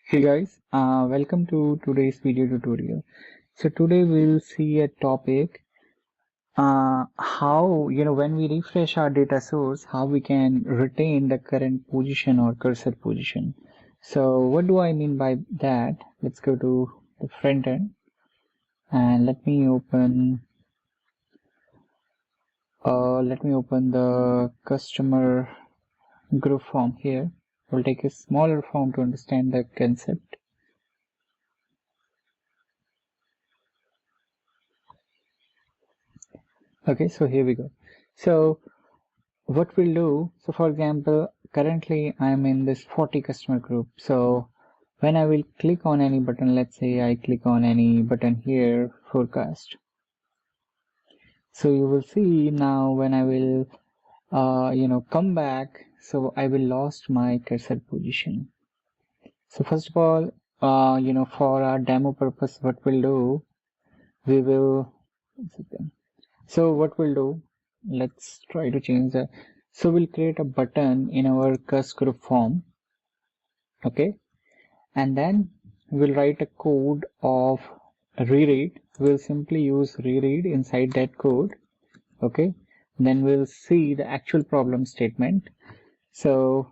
Hey guys, welcome to today's video tutorial. So today we'll see a topic how when we refresh our data source, how we can retain the current position or cursor position. So what do I mean by that? Let's go to the front end and let me open the customer group form here. We'll take a smaller form to understand the concept. Okay, so here we go. So what we'll do, so for example, currently I'm in this 40 customer group. So when I will click on any button, let's say I click on any button here, forecast. So you will see now when I will come back, so I will lost my cursor position. So first of all, for our demo purpose, what we'll do, we will, so what we'll do, let's try to change that. So we'll create a button in our cursor group form, okay, and then we'll write a code of reread. We'll simply use reread inside that code, okay. Then we'll see the actual problem statement. So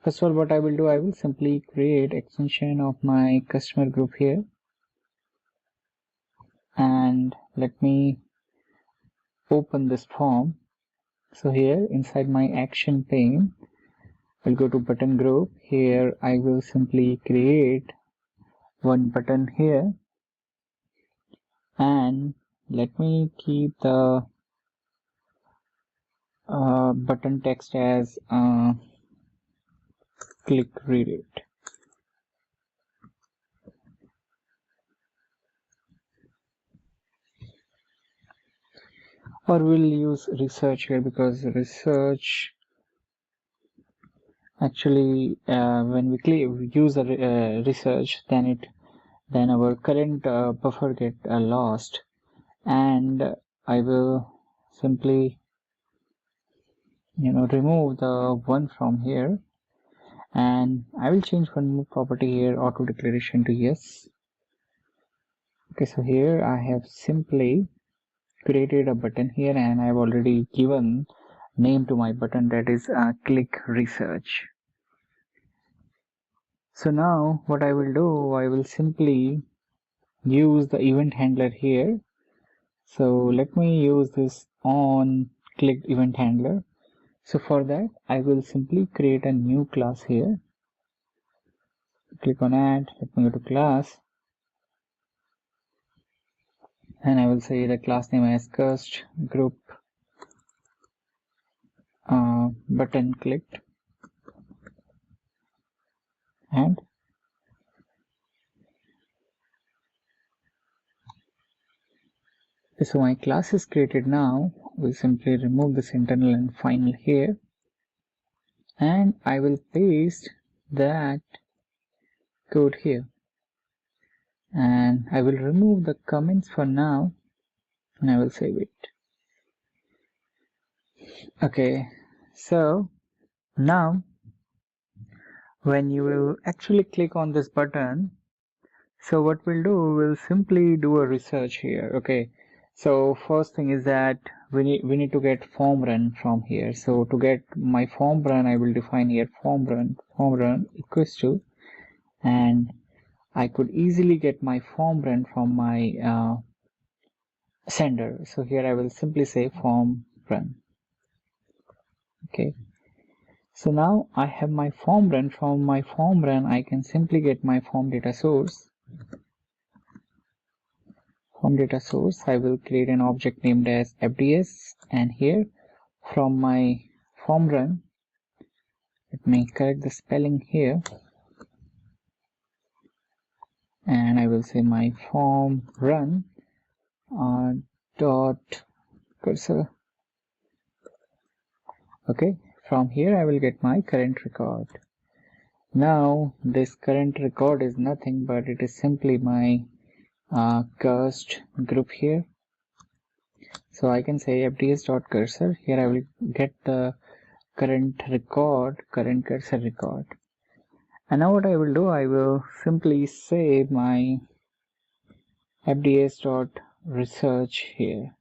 first of all, what I will do, I will simply create extension of my customer group here, and let me open this form. So here inside my action pane, I'll go to button group. Here I will simply create one button here, and let me keep the button text as click reread. Or we'll use research here, because research actually when we use a research, then our current buffer get lost, and I will simply remove the one from here, and I will change one more property here, auto declaration to yes. Okay, so here I have simply created a button here, and I've already given name to my button, that is click research. So now what I will do, I will simply use the event handler here. So let me use this on click event handler. So for that I will simply create a new class here. Click on add, let me go to class, and I will say the class name as cursed group button clicked, and so my class is created. Now we'll simply remove this internal and final here, and I will paste that code here, and I will remove the comments for now, and I will save it. Okay, so now when you will actually click on this button, so what we'll do, we'll simply do a research here. Okay, so first thing is that we need to get form run from here. So to get my form run, I will define here form run equals to, and I could easily get my form run from my sender. So here I will simply say form run. Okay, so now I have my form run. From my form run, I can simply get my form data source. From data source, I will create an object named as FDS, and here from my form run, let me correct the spelling here, and I will say my form run dot cursor. Okay, from here I will get my current record. Now this current record is nothing but it is simply my cursed group here. So I can say fds.cursor. Here I will get the current record, current cursor record, And now what I will do, I will simply save my fds.research here.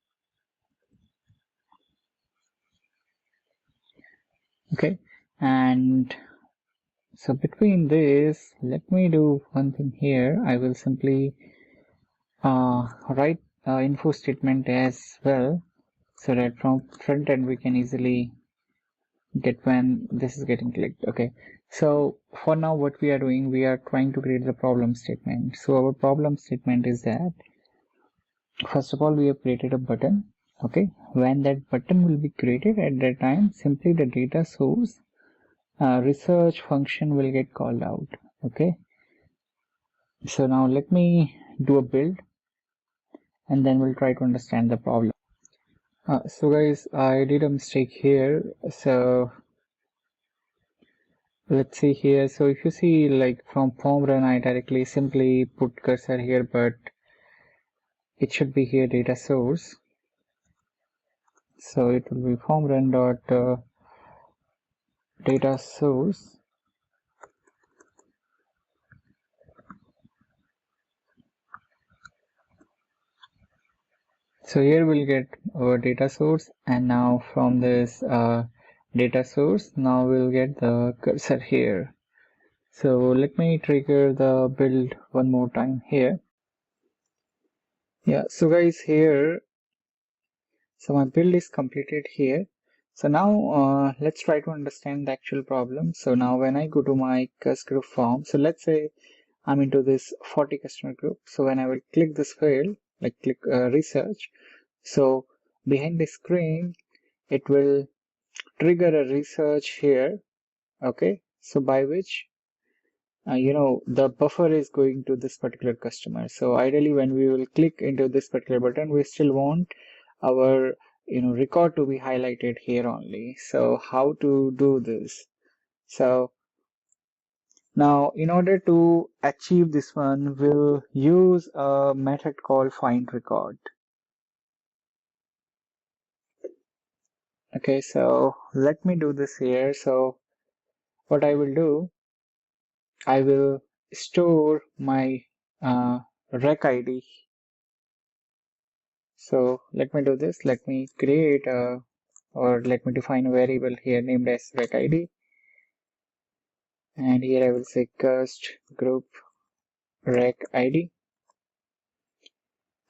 Okay, and so between this, let me do one thing here. I will simply write info statement as well, so that from front end we can easily get when this is getting clicked. Okay, so for now what we are doing, we are trying to create the problem statement. So our problem statement is that first of all we have created a button. Okay, when that button will be created, at that time simply the data source research function will get called out. Okay, so now let me do a build and then we'll try to understand the problem. So guys, I did a mistake here. So let's see here. So if you see, like from form run, I directly simply put cursor here, but it should be here data source. So it will be form run dot data source. So here we'll get our data source, and now from this data source, now we'll get the cursor here. So let me trigger the build one more time here. Yeah, so guys, here, so my build is completed here. So now let's try to understand the actual problem. So now when I go to my customer group form, so let's say I'm into this 40 customer group. So when I will click this field, like click research, so behind the screen, it will trigger a research here. Okay, so by which the buffer is going to this particular customer. So ideally when we will click into this particular button, we still want our record to be highlighted here only. So how to do this? So now in order to achieve this one, we'll use a method called findRecord. Okay, so let me do this here. So what I will do, I will store my rec ID. So let me do this. Let me create or let me define a variable here named as rec ID. And here I will say cust group rec ID.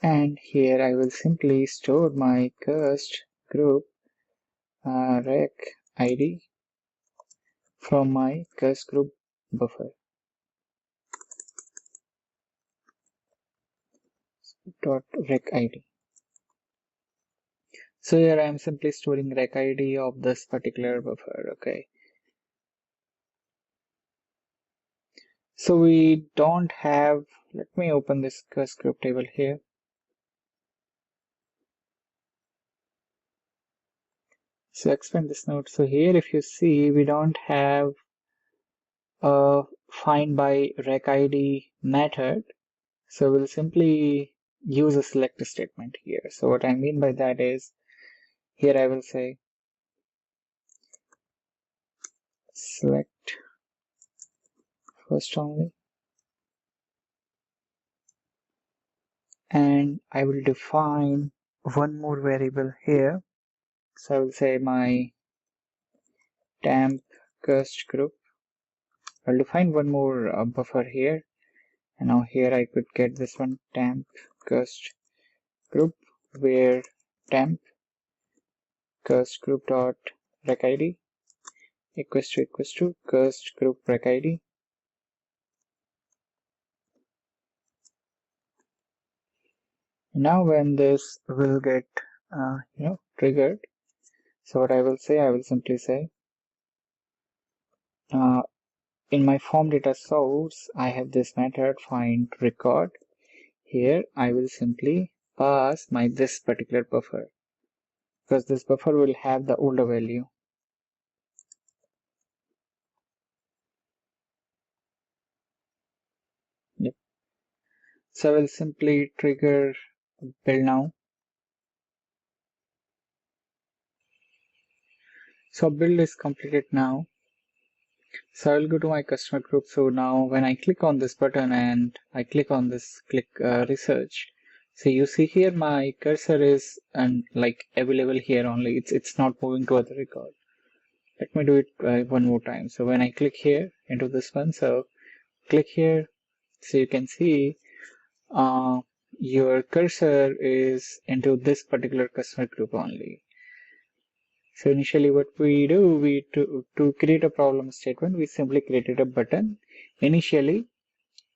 And here I will simply store my cust group rec ID from my cust group buffer dot rec ID. So here I am simply storing rec ID of this particular buffer. Okay. So we don't have, let me open this cust group table here. So expand this node. So here if you see, we don't have a find by rec ID method. So we'll simply use a select statement here. So what I mean by that is, here I will say select first only, and I will define one more variable here. So I will say my temp cust group. I'll define one more buffer here, and now here I could get this one temp cust group, where temp cust group dot rec id equals to cust group rec id. Now when this will get triggered, so what I will say, I will simply say in my form data source, I have this method find record. Here I will simply pass my this particular buffer, because this buffer will have the older value. Yep. So I will simply trigger build now. So build is completed now. So I'll go to my customer group. So now when I click on this button and I click on this research, so you see here my cursor is like available here only. It's not moving to other record. Let me do it one more time. So when I click here into this one, so click here, so you can see your cursor is into this particular customer group only. So initially what we do, to create a problem statement, we simply created a button. Initially,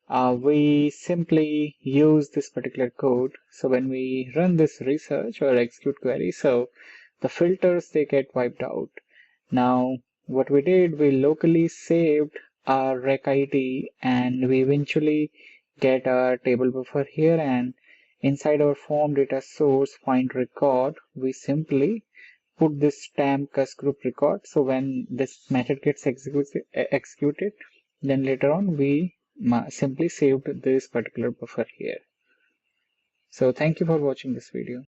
we simply use this particular code. So when we run this research or execute query, so the filters, they get wiped out. Now, what we did, we locally saved our rec ID and we eventually get a table buffer here, and inside our form data source findRecord, we simply put this stamp cus group record. So when this method gets executed, then later on we simply saved this particular buffer here. So thank you for watching this video.